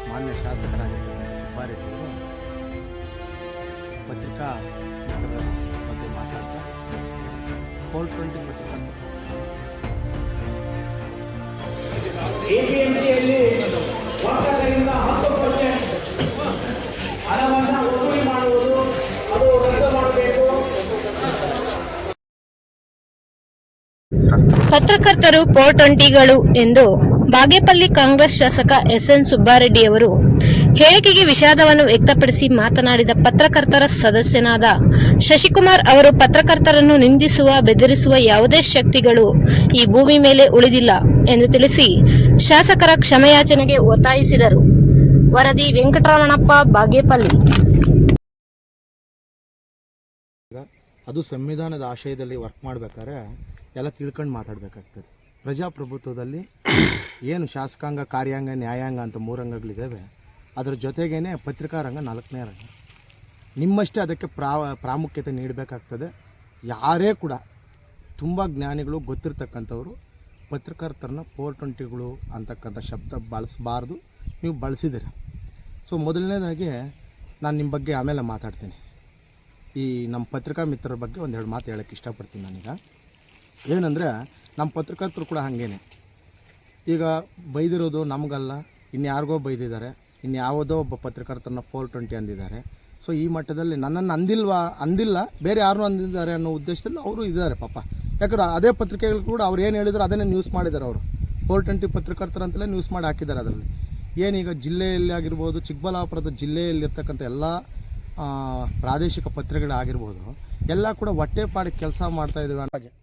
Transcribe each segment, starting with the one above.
ಮಾನ್ಯ ಶಾಸಕರಾಗಿರ್ತಕ್ಕಂಥ ಸುಬ್ಬಾರೆಡ್ಡಿ ಅವರು ಪತ್ರಿಕಾ ಬಗ್ಗೆ ಮಾತಾಡ್ತಾ 420 ಪತ್ರಿಕಾ ಎಪಿಎಂಸಿಯಲ್ಲಿ ವರ್ಷಗಳಿಂದ 10% ಹಣವನ್ನು ವಸೂಲಿ ಮಾಡುವುದು ಅದು ರದ್ದು ಮಾಡಬೇಕು. ಪತ್ರಕರ್ತರು 420ಗಳು ಎಂದು ಬಾಗೇಪಲ್ಲಿ ಕಾಂಗ್ರೆಸ್ ಶಾಸಕ ಎಸ್ಎನ್ ಸುಬ್ಬಾರೆಡ್ಡಿ ಅವರು ಹೇಳಿಕೆಗೆ ವಿಷಾದವನ್ನು ವ್ಯಕ್ತಪಡಿಸಿ ಮಾತನಾಡಿದ ಪತ್ರಕರ್ತರ ಸದಸ್ಯನಾದ ಶಶಿಕುಮಾರ್ ಅವರು ಪತ್ರಕರ್ತರನ್ನು ನಿಂದಿಸುವ ಬೆದರಿಸುವ ಯಾವುದೇ ಶಕ್ತಿಗಳು ಈ ಭೂಮಿ ಮೇಲೆ ಉಳಿದಿಲ್ಲ ಎಂದು ತಿಳಿಸಿ ಶಾಸಕರ ಕ್ಷಮೆಯಾಚನೆಗೆ ಒತ್ತಾಯಿಸಿದರು. ವರದಿ ವೆಂಕಟರಮಣಪ್ಪ, ಬಾಗೇಪಲ್ಲಿ. ಅದು ಸಂವಿಧಾನದ ಆಶಯದಲ್ಲಿ ವರ್ಕ್ ಮಾಡಬೇಕಾದ್ರೆ ಎಲ್ಲ ತಿಳ್ಕೊಂಡು ಮಾತಾಡಬೇಕಾಗ್ತದೆ. ಪ್ರಜಾಪ್ರಭುತ್ವದಲ್ಲಿ ಏನು ಶಾಸಕಾಂಗ, ಕಾರ್ಯಾಂಗ, ನ್ಯಾಯಾಂಗ ಅಂತ 3 ಅಂಗಗಳಿದ್ದಾವೆ. ಅದರ ಜೊತೆಗೇ ಪತ್ರಿಕಾ ರಂಗ 4ನೇ ರಂಗ. ನಿಮ್ಮಷ್ಟೇ ಅದಕ್ಕೆ ಪ್ರಾಮುಖ್ಯತೆ ನೀಡಬೇಕಾಗ್ತದೆ. ಯಾರೇ ಕೂಡ ತುಂಬ ಜ್ಞಾನಿಗಳು ಗೊತ್ತಿರ್ತಕ್ಕಂಥವ್ರು ಪತ್ರಕರ್ತರನ್ನ 420ಗಳು ಅಂತಕ್ಕಂಥ ಶಬ್ದ ಬಳಸಬಾರ್ದು. ನೀವು ಬಳಸಿದ್ದೀರ. ಸೊ ಮೊದಲನೇದಾಗಿ ನಾನು ನಿಮ್ಮ ಬಗ್ಗೆ ಆಮೇಲೆ ಮಾತಾಡ್ತೀನಿ. ಈ ನಮ್ಮ ಪತ್ರಿಕಾ ಮಿತ್ರರ ಬಗ್ಗೆ ಒಂದೆರಡು ಮಾತು ಹೇಳೋಕ್ಕೆ ಇಷ್ಟಪಡ್ತೀನಿ. ನಾನೀಗ ಏನಂದರೆ ನಮ್ಮ ಪತ್ರಕರ್ತರು ಕೂಡ ಹಾಗೇನೆ ಈಗ ಬೈದಿರೋದು ನಮಗಲ್ಲ, ಇನ್ಯಾರಿಗೋ ಬೈದಿದ್ದಾರೆ, ಇನ್ಯಾವುದೋ ಒಬ್ಬ ಪತ್ರಕರ್ತರನ್ನ 420 ಅಂದಿದ್ದಾರೆ. ಸೊ ಈ ಮಟ್ಟದಲ್ಲಿ ನನ್ನನ್ನು ಅಂದಿಲ್ಲ, ಬೇರೆ ಯಾರು ಅಂದಿದ್ದಾರೆ ಅನ್ನೋ ಉದ್ದೇಶದಲ್ಲಿ ಅವರು ಇದ್ದಾರೆ ಪಾಪ. ಯಾಕಂದ್ರೆ ಅದೇ ಪತ್ರಿಕೆಗಳು ಕೂಡ ಅವ್ರು ಏನು ಹೇಳಿದ್ರು ಅದನ್ನೇ ನ್ಯೂಸ್ ಮಾಡಿದ್ದಾರೆ. ಅವರು 420 ಪತ್ರಕರ್ತರಂತಲೇ ನ್ಯೂಸ್ ಮಾಡಿ ಹಾಕಿದ್ದಾರೆ. ಅದರಲ್ಲಿ ಏನೀಗ ಜಿಲ್ಲೆಯಲ್ಲಿ ಆಗಿರ್ಬೋದು, ಚಿಕ್ಕಬಳ್ಳಾಪುರದ ಜಿಲ್ಲೆಯಲ್ಲಿರ್ತಕ್ಕಂಥ ಎಲ್ಲ ಪ್ರಾದೇಶಿಕ ಪತ್ರಿಕೆಗಳಾಗಿರ್ಬೋದು, ಎಲ್ಲ ಕೂಡ ಹೊಟ್ಟೆಪಾಡಿ ಕೆಲಸ ಮಾಡ್ತಾಯಿದ್ದೀವಿ ಅನ್ನೋ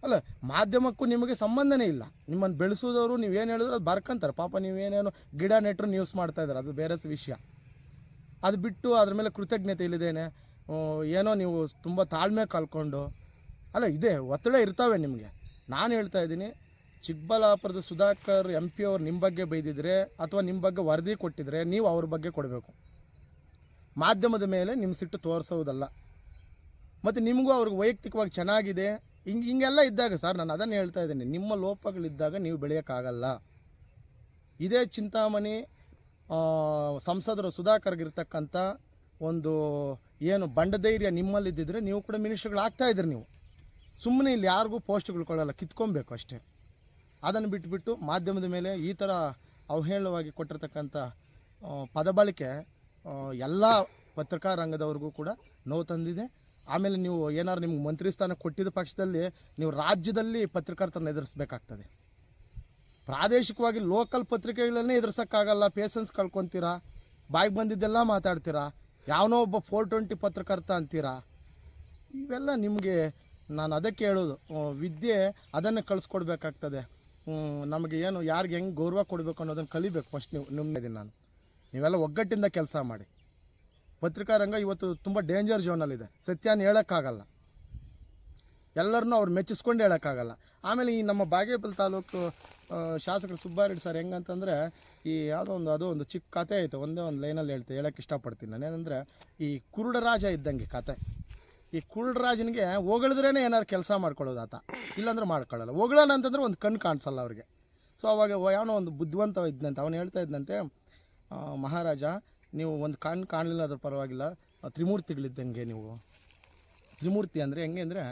ಅಲ್ಲ. ಮಾಧ್ಯಮಕ್ಕೂ ನಿಮಗೆ ಸಂಬಂಧನೇ ಇಲ್ಲ. ನಿಮ್ಮನ್ನು ಬೆಳೆಸೋದವರು ನೀವೇನು ಹೇಳಿದ್ರು ಅದು ಬರ್ಕೊಂತಾರೆ ಪಾಪ. ನೀವೇನೇನು ಗಿಡ ನೆಟ್ಟರು ನ್ಯೂಸ್ ಮಾಡ್ತಾಯಿದ್ದಾರೆ, ಅದು ಬೇರೆ ವಿಷಯ. ಅದು ಬಿಟ್ಟು ಅದ್ರ ಮೇಲೆ ಕೃತಜ್ಞತೆ ಇಲ್ಲದೇನೆ ಏನೋ ನೀವು ತುಂಬ ತಾಳ್ಮೆ ಕಲ್ಕೊಂಡು ಅಲ್ಲ, ಇದೆ ಒತ್ತಡ ಇರ್ತಾವೆ ನಿಮಗೆ. ನಾನು ಹೇಳ್ತಾ ಇದ್ದೀನಿ, ಚಿಕ್ಕಬಳ್ಳಾಪುರದ ಸುಧಾಕರ್ MP ಅವ್ರು ನಿಮ್ಮ ಬಗ್ಗೆ ಬೈದಿದ್ರೆ ಅಥವಾ ನಿಮ್ಮ ಬಗ್ಗೆ ವರದಿ ಕೊಟ್ಟಿದ್ರೆ ನೀವು ಅವ್ರ ಬಗ್ಗೆ ಕೊಡಬೇಕು. ಮಾಧ್ಯಮದ ಮೇಲೆ ನಿಮ್ಮ ಸಿಟ್ಟು ತೋರಿಸೋದಲ್ಲ. ಮತ್ತು ನಿಮಗೂ ಅವ್ರಿಗೆ ವೈಯಕ್ತಿಕವಾಗಿ ಚೆನ್ನಾಗಿದೆ ಹಿಂಗೆಲ್ಲ ಇದ್ದಾಗ ಸರ್, ನಾನು ಅದನ್ನು ಹೇಳ್ತಾ ಇದ್ದೀನಿ, ನಿಮ್ಮ ಲೋಪಗಳಿದ್ದಾಗ ನೀವು ಬೆಳೆಯೋಕ್ಕಾಗಲ್ಲ. ಇದೇ ಚಿಂತಾಮಣಿ ಸಂಸದರು ಸುಧಾಕರ್ಗಿರ್ತಕ್ಕಂಥ ಒಂದು ಏನು ಬಂಡಧೈರ್ಯ ನಿಮ್ಮಲ್ಲಿದ್ದಿದ್ರೆ ನೀವು ಕೂಡ ಮಿನಿಸ್ಟರ್ಗಳಾಗ್ತಾಯಿದ್ರಿ. ನೀವು ಸುಮ್ಮನೆ ಇಲ್ಲಿ ಯಾರಿಗೂ ಪೋಸ್ಟ್ಗಳು ಕೊಡೋಲ್ಲ, ಕಿತ್ಕೊಬೇಕು ಅಷ್ಟೇ. ಅದನ್ನು ಬಿಟ್ಟುಬಿಟ್ಟು ಮಾಧ್ಯಮದ ಮೇಲೆ ಈ ಥರ ಅವಹೇಳನವಾಗಿ ಕೊಟ್ಟಿರ್ತಕ್ಕಂಥ ಪದಬಳಕೆ ಎಲ್ಲ ಪತ್ರಿಕಾ ರಂಗದವ್ರಿಗೂ ಕೂಡ ನೋವು ತಂದಿದೆ. ಆಮೇಲೆ ನೀವು ಏನಾದ್ರು ನಿಮ್ಗೆ ಮಂತ್ರಿ ಸ್ಥಾನ ಕೊಟ್ಟಿದ್ದ ಪಕ್ಷದಲ್ಲಿ ನೀವು ರಾಜ್ಯದಲ್ಲಿ ಪತ್ರಕರ್ತರನ್ನ ಎದುರಿಸ್ಬೇಕಾಗ್ತದೆ. ಪ್ರಾದೇಶಿಕವಾಗಿ ಲೋಕಲ್ ಪತ್ರಿಕೆಗಳನ್ನೇ ಎದುರಿಸೋಕ್ಕಾಗಲ್ಲ. ಪೇಷನ್ಸ್ ಕಳ್ಕೊತೀರಾ, ಬಾಯಿಗೆ ಬಂದಿದ್ದೆಲ್ಲ ಮಾತಾಡ್ತೀರಾ, ಯಾವನೋ ಒಬ್ಬ 420 ಪತ್ರಕರ್ತ ಅಂತೀರಾ. ಇವೆಲ್ಲ ನಿಮಗೆ ನಾನು ಅದಕ್ಕೆ ಹೇಳೋದು, ವಿದ್ಯೆ ಅದನ್ನು ಕಳಿಸ್ಕೊಡ್ಬೇಕಾಗ್ತದೆ. ನಮಗೆ ಏನು ಯಾರಿಗೆ ಹೆಂಗೆ ಗೌರವ ಕೊಡಬೇಕು ಅನ್ನೋದನ್ನು ಕಲಿಬೇಕು ಫಸ್ಟ್. ನಾನು ನೀವೆಲ್ಲ ಒಗ್ಗಟ್ಟಿಂದ ಕೆಲಸ ಮಾಡಿ. ಪತ್ರಿಕಾ ರಂಗ ಇವತ್ತು ತುಂಬ ಡೇಂಜರ್ ಝೋನಲ್ಲಿದೆ. ಸತ್ಯನ ಹೇಳೋಕ್ಕಾಗಲ್ಲ, ಎಲ್ಲರನ್ನೂ ಅವ್ರು ಮೆಚ್ಚಿಸ್ಕೊಂಡು ಹೇಳೋಕ್ಕಾಗಲ್ಲ. ಆಮೇಲೆ ಈ ನಮ್ಮ ಬಾಗೇಪಲ್ಲಿ ತಾಲೂಕು ಶಾಸಕರು ಸುಬ್ಬಾರೆಡ್ಡಿ ಸರ್ ಹೆಂಗಂತಂದರೆ, ಈ ಅದೋ ಒಂದು ಚಿಕ್ಕ ಕತೆ ಐತೆ, ಒಂದೇ ಒಂದು ಲೈನಲ್ಲಿ ಹೇಳೋಕ್ಕೆ ಇಷ್ಟಪಡ್ತೀನಿ ನಾನು. ಏನಂದರೆ, ಈ ಕುರುಡರಾಜ ಇದ್ದಂಗೆ ಕತೆ. ಈ ಕುರುಡರಾಜನಿಗೆ ಹೊಗಳಿದ್ರೇ ಏನಾದ್ರು ಕೆಲಸ ಮಾಡ್ಕೊಳ್ಳೋದು ಆತ, ಇಲ್ಲಾಂದ್ರೆ ಮಾಡ್ಕೊಳ್ಳಲ್ಲ. ಹೊಗಳೋಣ ಅಂತಂದ್ರೆ ಒಂದು ಕಣ್ಣು ಕಾಣಿಸಲ್ಲ ಅವ್ರಿಗೆ. ಸೊ ಅವಾಗ ಯಾವನೋ ಒಂದು ಬುದ್ಧಿವಂತ ಇದ್ದಂತೆ, ಅವನು ಹೇಳ್ತಾ ಇದ್ದಂತೆ, ಮಹಾರಾಜ ನೀವು ಒಂದು ಕಣ್ಣು ಕಾಣಲಿಲ್ಲ ಅದ್ರ ಪರವಾಗಿಲ್ಲ, ತ್ರಿಮೂರ್ತಿಗಳಿದ್ದಂಗೆ ನೀವು. ತ್ರಿಮೂರ್ತಿ ಅಂದರೆ ಹೆಂಗೆ ಅಂದರೆ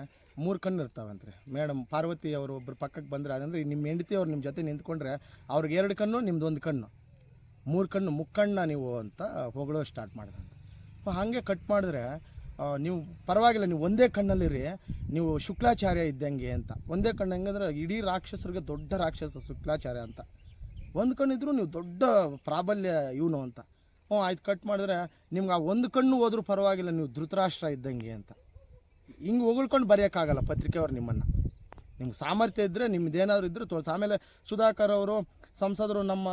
3 ಕಣ್ಣು ಇರ್ತಾವಂತ್ರಿ. ಮೇಡಮ್ ಪಾರ್ವತಿ ಅವರು ಒಬ್ಬರು ಪಕ್ಕಕ್ಕೆ ಬಂದರೆ, ಅದಂದರೆ ನಿಮ್ಮ ಹೆಂಡತಿ ಅವ್ರು ನಿಮ್ಮ ಜೊತೆ ನಿಂತ್ಕೊಂಡ್ರೆ ಅವ್ರಿಗೆ 2 ಕಣ್ಣು, ನಿಮ್ದು 1 ಕಣ್ಣು, 3 ಕಣ್ಣು, ಮುಕ್ಕಣ್ಣ ನೀವು ಅಂತ ಹೊಗಳೋ ಸ್ಟಾರ್ಟ್ ಮಾಡಿದಂತೆ. ಹಾಗೆ ಕಟ್ ಮಾಡಿದ್ರೆ ನೀವು ಪರವಾಗಿಲ್ಲ, ನೀವು ಒಂದೇ ಕಣ್ಣಲ್ಲಿರಿ, ನೀವು ಶುಕ್ಲಾಚಾರ್ಯ ಇದ್ದಂಗೆ ಅಂತ. ಒಂದೇ ಕಣ್ಣು ಹೆಂಗಂದ್ರೆ ಇಡೀ ರಾಕ್ಷಸರಿಗೆ ದೊಡ್ಡ ರಾಕ್ಷಸ ಶುಕ್ಲಾಚಾರ್ಯ ಅಂತ. 1 ಕಣ್ಣಿದ್ರು ನೀವು ದೊಡ್ಡ ಪ್ರಾಬಲ್ಯ ಇವನು ಅಂತ. ಆಯ್ತು, ಕಟ್ ಮಾಡಿದ್ರೆ ನಿಮ್ಗೆ ಆ 1 ಕಣ್ಣು ಹೋದ್ರೂ ಪರವಾಗಿಲ್ಲ, ನೀವು ಧೃತರಾಷ್ಟ್ರ ಇದ್ದಂಗೆ ಅಂತ. ಹಿಂಗೆ ಹೊಗಳ್ಕೊಂಡು ಬರೆಯೋಕ್ಕಾಗಲ್ಲ ಪತ್ರಿಕೆಯವ್ರು ನಿಮ್ಮನ್ನು. ನಿಮ್ಗೆ ಸಾಮರ್ಥ್ಯ ಇದ್ದರೆ, ನಿಮ್ಮದೇನಾದ್ರು ಇದ್ದರೆ ತೋರಿಸಿ. ಆಮೇಲೆ ಸುಧಾಕರ್ ಅವರು ಸಂಸದರು ನಮ್ಮ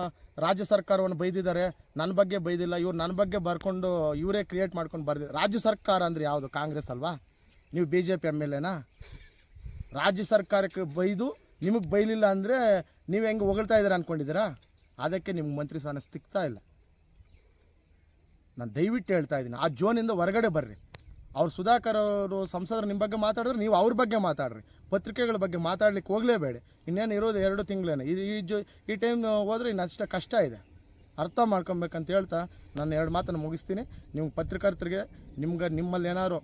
ರಾಜ್ಯ ಸರ್ಕಾರವನ್ನು ಬೈದಿದ್ದಾರೆ, ನನ್ನ ಬಗ್ಗೆ ಬೈದಿಲ್ಲ. ಇವ್ರು ನನ್ನ ಬಗ್ಗೆ ಬರ್ಕೊಂಡು ಇವರೇ ಕ್ರಿಯೇಟ್ ಮಾಡ್ಕೊಂಡು ಬರ್ದಿದ್ದಾರೆ. ರಾಜ್ಯ ಸರ್ಕಾರ ಅಂದರೆ ಯಾವುದು? ಕಾಂಗ್ರೆಸ್ ಅಲ್ವಾ? ನೀವು BJP MLAನಾ? ರಾಜ್ಯ ಸರ್ಕಾರಕ್ಕೆ ಬೈದು ನಿಮಗೆ ಬೈಲಿಲ್ಲ ಅಂದರೆ ನೀವು ಹೆಂಗೆ ಹೊಗಳ್ತಾ ಇದ್ದೀರಾ ಅಂದ್ಕೊಂಡಿದ್ದೀರಾ? ಅದಕ್ಕೆ ನಿಮ್ಗೆ ಮಂತ್ರಿ ಸ್ಥಾನ ಸಿಗ್ತಾ ಇಲ್ಲ. ನಾನು ದಯವಿಟ್ಟು ಹೇಳ್ತಾ ಇದ್ದೀನಿ, ಆ ಜೋನಿಂದ ಹೊರಗಡೆ ಬರ್ರಿ. ಅವ್ರು ಸುಧಾಕರ್ ಅವರು ಸಂಸದರು ನಿಮ್ಮ ಬಗ್ಗೆ ಮಾತಾಡಿದ್ರೆ ನೀವು ಅವ್ರ ಬಗ್ಗೆ ಮಾತಾಡ್ರಿ, ಪತ್ರಿಕೆಗಳ ಬಗ್ಗೆ ಮಾತಾಡ್ಲಿಕ್ಕೆ ಹೋಗಲೇಬೇಡಿ. ಇನ್ನೇನು ಇರೋದು 2 ತಿಂಗಳೇನೆ. ಈ ಟೈಮ್ ಹೋದರೆ ಇನ್ನಷ್ಟು ಕಷ್ಟ ಇದೆ. ಅರ್ಥ ಮಾಡ್ಕೊಬೇಕಂತ ಹೇಳ್ತಾ ನಾನು 2 ಮಾತನ್ನು ಮುಗಿಸ್ತೀನಿ. ನೀವು ಪತ್ರಕರ್ತರಿಗೆ ನಿಮ್ಮಲ್ಲಿ ಏನಾದ್ರು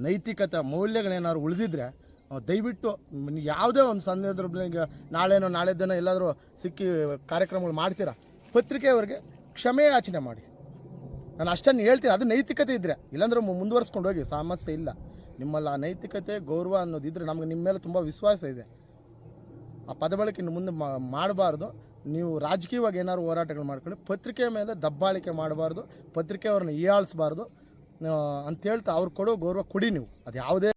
ನೈತಿಕತೆ ಮೌಲ್ಯಗಳೇನಾದ್ರು ಉಳಿದಿದ್ರೆ ದಯವಿಟ್ಟು ಯಾವುದೇ ಒಂದು ಸಂದರ್ಭದಲ್ಲಿ ನಾಳೆನೋ ನಾಳೆದನೋ ಎಲ್ಲಾದರೂ ಸಿಕ್ಕಿ ಕಾರ್ಯಕ್ರಮಗಳು ಮಾಡ್ತೀರಾ, ಪತ್ರಿಕೆಯವರಿಗೆ ಕ್ಷಮೆ ಯಾಚನೆ ಮಾಡಿ. ನಾನು ಅಷ್ಟನ್ನು ಹೇಳ್ತೀನಿ. ಅದು ನೈತಿಕತೆ ಇದ್ದರೆ, ಇಲ್ಲಾಂದ್ರೆ ಮುಂದುವರಿಸ್ಕೊಂಡು ಹೋಗಿ, ಸಮಸ್ಯೆ ಇಲ್ಲ. ನಿಮ್ಮಲ್ಲಿ ಆ ನೈತಿಕತೆ ಗೌರವ ಅನ್ನೋದಿದ್ದರೆ ನಮಗೆ ನಿಮ್ಮ ಮೇಲೆ ತುಂಬ ವಿಶ್ವಾಸ ಇದೆ. ಆ ಪದ ಬಳಕೆ ಇನ್ನು ಮುಂದೆ ಮಾಡಬಾರ್ದು. ನೀವು ರಾಜಕೀಯವಾಗಿ ಏನಾದ್ರು ಹೋರಾಟಗಳು ಮಾಡ್ಕೊಳ್ಳಿ, ಪತ್ರಿಕೆ ಮೇಲೆ ದಬ್ಬಾಳಿಕೆ ಮಾಡಬಾರ್ದು, ಪತ್ರಿಕೆಯವ್ರನ್ನ ಹೀಯಾಳಿಸಬಾರ್ದು ಅಂತ ಹೇಳ್ತಾ ಅವ್ರು ಕೊಡೋ ಗೌರವ ಕೊಡಿ ನೀವು. ಅದು ಯಾವುದೇ